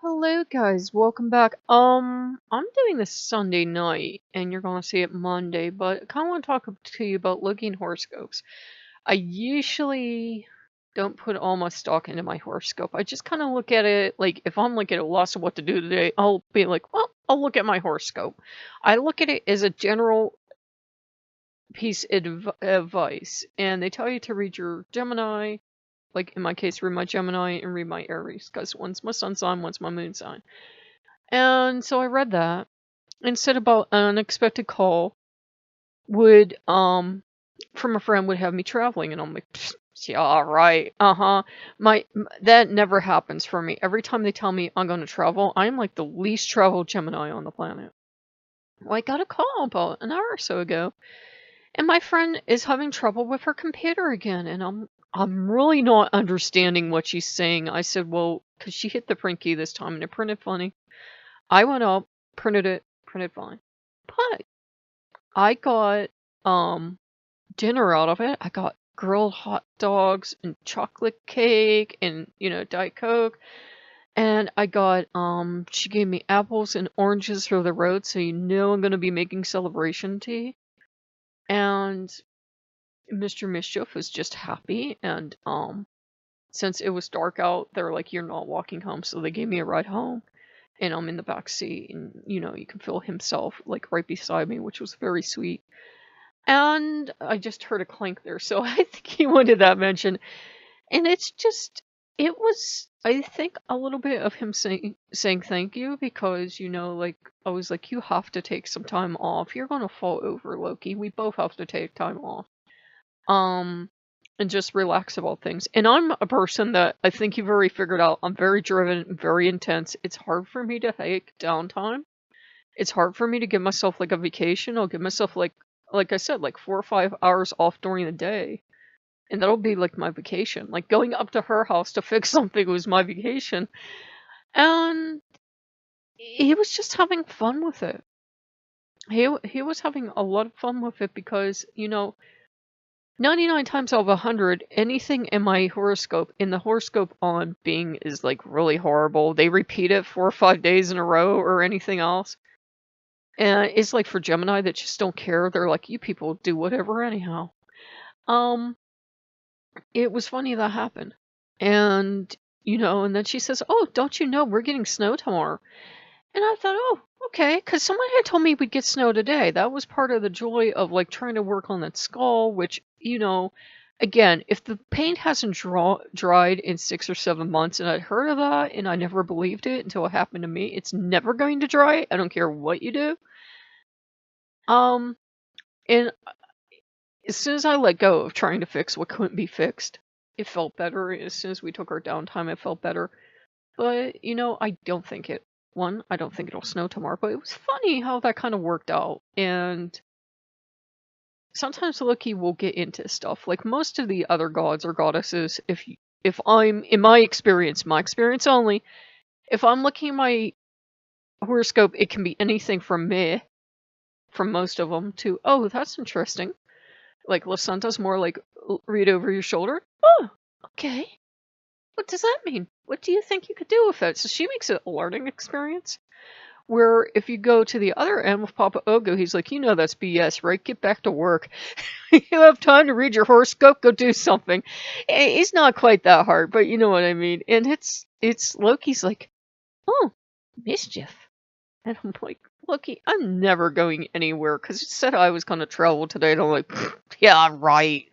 Hello guys, welcome back. I'm doing this Sunday night and you're gonna see it Monday, but I kinda wanna talk to you about Loki and horoscopes. I usually don't put all my stock into my horoscope. I just kinda look at it like if I'm like at a loss of what to do today, I'll be like, well, I'll look at my horoscope. I look at it as a general piece of advice, and they tell you to read your Gemini, like in my case, read my Gemini and read my Aries, because one's my sun sign, one's my moon sign. And so I read that and said about an unexpected call would from a friend would have me traveling, and I'm like, "Pfft, yeah, right, that never happens for me. Every time they tell me I'm going to travel, I'm like the least traveled Gemini on the planet. Well, I got a call about an hour or so ago, and my friend is having trouble with her computer again, and I'm really not understanding what she's saying. I said, well, because she hit the print key this time and it printed funny. I went up, printed it, printed fine. But I got dinner out of it. I got grilled hot dogs and chocolate cake and, Diet Coke. And I got she gave me apples and oranges for the road, so I'm gonna be making celebration tea. And Mr. Mischief was just happy, and since it was dark out, they're like, you're not walking home, so they gave me a ride home. And I'm in the back seat, and you can feel himself like right beside me, which was very sweet. And I just heard a clank there, so I think he wanted that mention. And it was, I think, a little bit of him saying thank you, because like I was like, you have to take some time off. You're gonna fall over, Loki. We both have to take time off. Um, and just relax about things. And I'm a person that I think you've already figured out. I'm very driven, very intense. It's hard for me to take downtime. It's hard for me to give myself like a vacation. I'll give myself like I said, like 4 or 5 hours off during the day. And that'll be like my vacation. Like going up to her house to fix something was my vacation. And he was just having fun with it. He was having a lot of fun with it because, 99 times out of 100, anything in the horoscope on being is like really horrible. They repeat it 4 or 5 days in a row or anything else. And it's like for Gemini that just don't care. They're like, you people do whatever anyhow. Um, it was funny that happened. And, and then she says, oh, don't you know we're getting snow tomorrow? And I thought, oh, okay, because someone had told me we'd get snow today. That was part of the joy of like trying to work on that skull, which, again, if the paint hasn't dried in 6 or 7 months, and I'd heard of that and I never believed it until it happened to me, it's never going to dry. I don't care what you do. And as soon as I let go of trying to fix what couldn't be fixed, it felt better. As soon as we took our downtime, it felt better. But, I don't think I don't think it'll snow tomorrow, but it was funny how that kind of worked out. And sometimes Loki will get into stuff. Like most of the other gods or goddesses, if I'm, in my experience only, if I'm looking at my horoscope, it can be anything from meh, from most of them, to, oh, that's interesting. Like Lasanta's more like, read over your shoulder. Oh, okay. What does that mean? What do you think you could do with it? So she makes it a learning experience. Where if you go to the other end with Papa Ogo, he's like, that's BS, right? Get back to work. You have time to read your horoscope, go do something. It's not quite that hard, but you know what I mean. And it's Loki's like, oh, mischief. And I'm like, Loki, I'm never going anywhere, because it said I was going to travel today, and I'm like, yeah, right.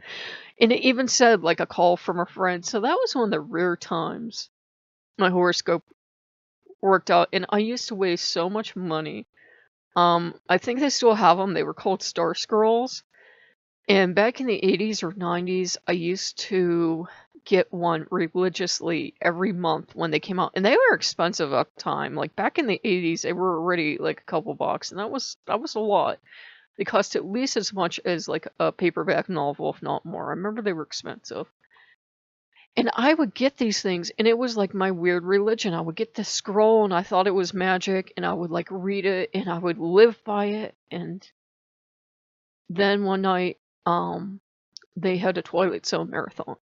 And it even said like a call from a friend. So that was one of the rare times my horoscope worked out. And I used to waste so much money. I think they still have them. They were called Star Scrolls. And back in the 80s or 90s, I used to get one religiously every month when they came out. And they were expensive at the time. Like back in the 80s, they were already like a couple bucks. And that was a lot. They cost at least as much as like a paperback novel, if not more. I remember they were expensive. And I would get these things, and it was like my weird religion. I would get this scroll, and I thought it was magic, and I would like read it, and I would live by it. And then one night, they had a Twilight Zone marathon,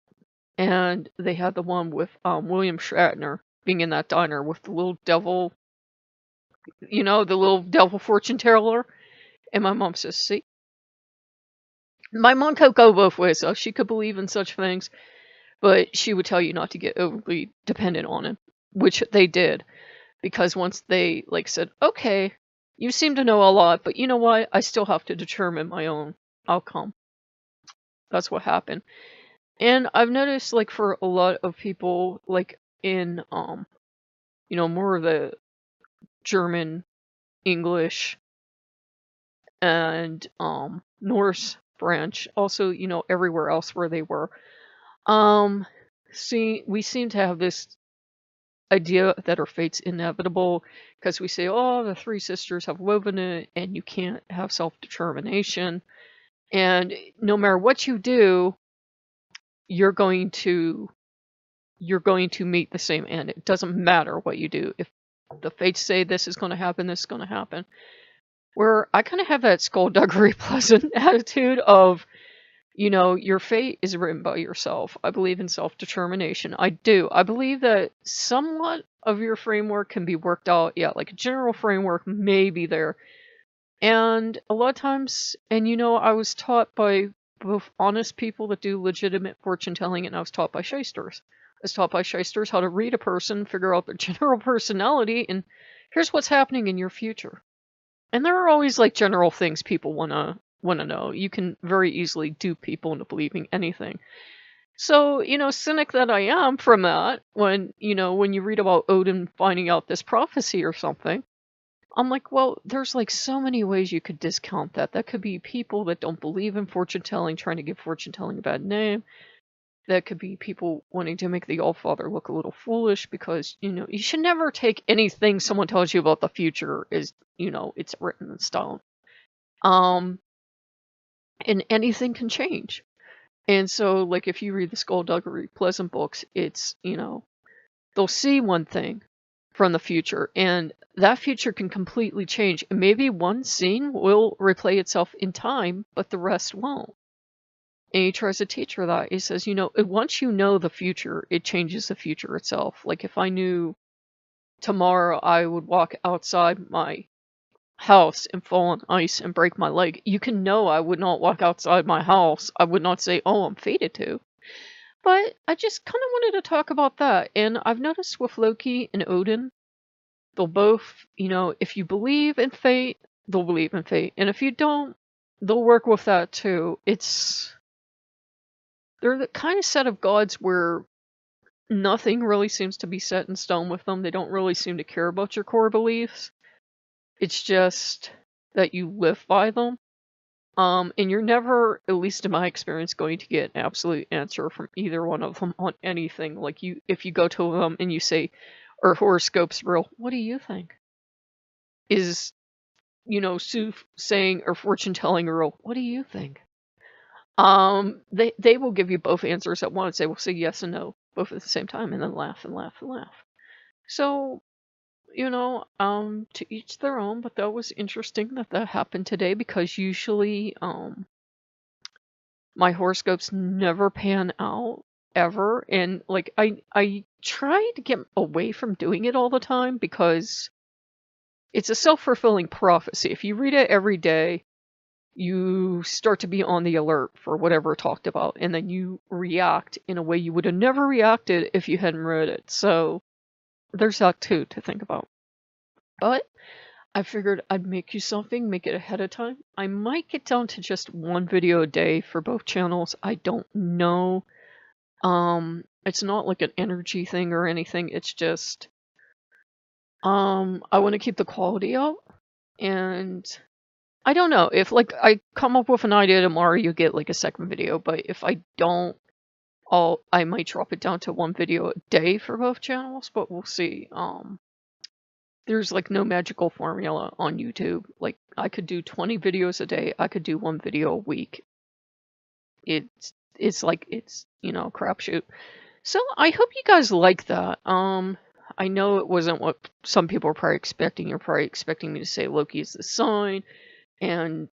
and they had the one with William Shatner. being in that diner with the little devil, the little devil fortune teller. And my mom says, see, my mom could go both ways, so she could believe in such things, but she would tell you not to get overly dependent on it, which they did. Because once they said, okay, you seem to know a lot, but you know what? I still have to determine my own outcome. That's what happened. And I've noticed for a lot of people in more of the German, English, and Norse branch, also, everywhere else where they were. We seem to have this idea that our fate's inevitable because we say, oh, the three sisters have woven it and you can't have self-determination. And no matter what you do, you're going to meet the same end. It doesn't matter what you do. If the fates say this is going to happen, this is going to happen. Where I kind of have that skullduggery pleasant attitude of, your fate is written by yourself. I believe in self-determination. I do. I believe that somewhat of your framework can be worked out. Yeah, a general framework may be there. And a lot of times, and I was taught by both honest people that do legitimate fortune telling, and I was taught by shysters. I was taught by shysters how to read a person, figure out their general personality, and here's what's happening in your future. And there are always general things people want to know. You can very easily dupe people into believing anything. So, cynic that I am from that, when you read about Odin finding out this prophecy or something, I'm like, well, there's so many ways you could discount that. That could be people that don't believe in fortune telling, trying to give fortune telling a bad name. That could be people wanting to make the Allfather look a little foolish because, you should never take anything someone tells you about the future as, it's written in stone. And anything can change. And so, if you read the Skullduggery Pleasant books, it's, they'll see one thing from the future, and that future can completely change. And maybe one scene will replay itself in time, but the rest won't. And he tries to teach her that. He says, once you know the future, it changes the future itself. If I knew tomorrow I would walk outside my house and fall on ice and break my leg, you can know I would not walk outside my house. I would not say, oh, I'm fated to. But I just kind of wanted to talk about that. And I've noticed with Loki and Odin, they'll both, if you believe in fate, they'll believe in fate. And if you don't, they'll work with that too. They're the kind of set of gods where nothing really seems to be set in stone with them. They don't really seem to care about your core beliefs. It's just that you live by them. And you're never, at least in my experience, going to get an absolute answer from either one of them on anything. If you go to them and you say, "Are horoscopes real? What do you think?" Is, soothsaying or fortune telling real? What do you think? They will give you both answers at once. They will say yes and no, both at the same time, and then laugh and laugh and laugh. So, to each their own, but that was interesting that happened today because usually, my horoscopes never pan out ever. And I try to get away from doing it all the time because it's a self-fulfilling prophecy. If you read it every day, you start to be on the alert for whatever talked about, and then you react in a way you would have never reacted if you hadn't read it. So there's that too to think about. But I figured I'd make you something, make it ahead of time. I might get down to just one video a day for both channels. I don't know. It's not like an energy thing or anything. It's just, I want to keep the quality up. And I don't know. If I come up with an idea tomorrow, you get a second video. But if I don't, I might drop it down to one video a day for both channels, but we'll see. There's no magical formula on YouTube. I could do 20 videos a day. I could do one video a week. It's crapshoot. So I hope you guys like that. I know it wasn't what some people were probably expecting. You're probably expecting me to say Loki is the sign, and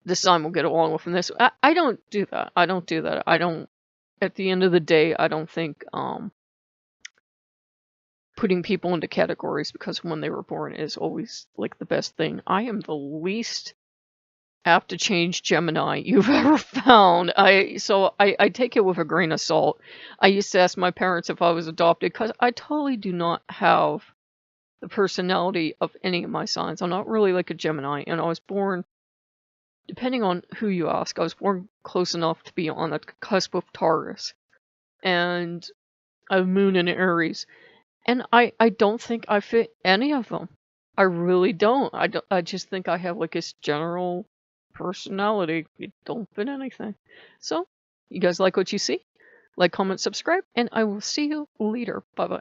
the sign will get along with this. I don't do that. I don't do that. At the end of the day, I don't think putting people into categories because when they were born is always like the best thing. I am the least apt to change Gemini you've ever found. So I take it with a grain of salt. I used to ask my parents if I was adopted because I totally do not have the personality of any of my signs. I'm not really like a Gemini, and I was born, depending on who you ask, I was born close enough to be on the cusp of Taurus and a moon in Aries. And I don't think I fit any of them. I really don't. I just think I have like this general personality. You don't fit anything. So, you guys like what you see? Like, comment, subscribe, and I will see you later. Bye bye.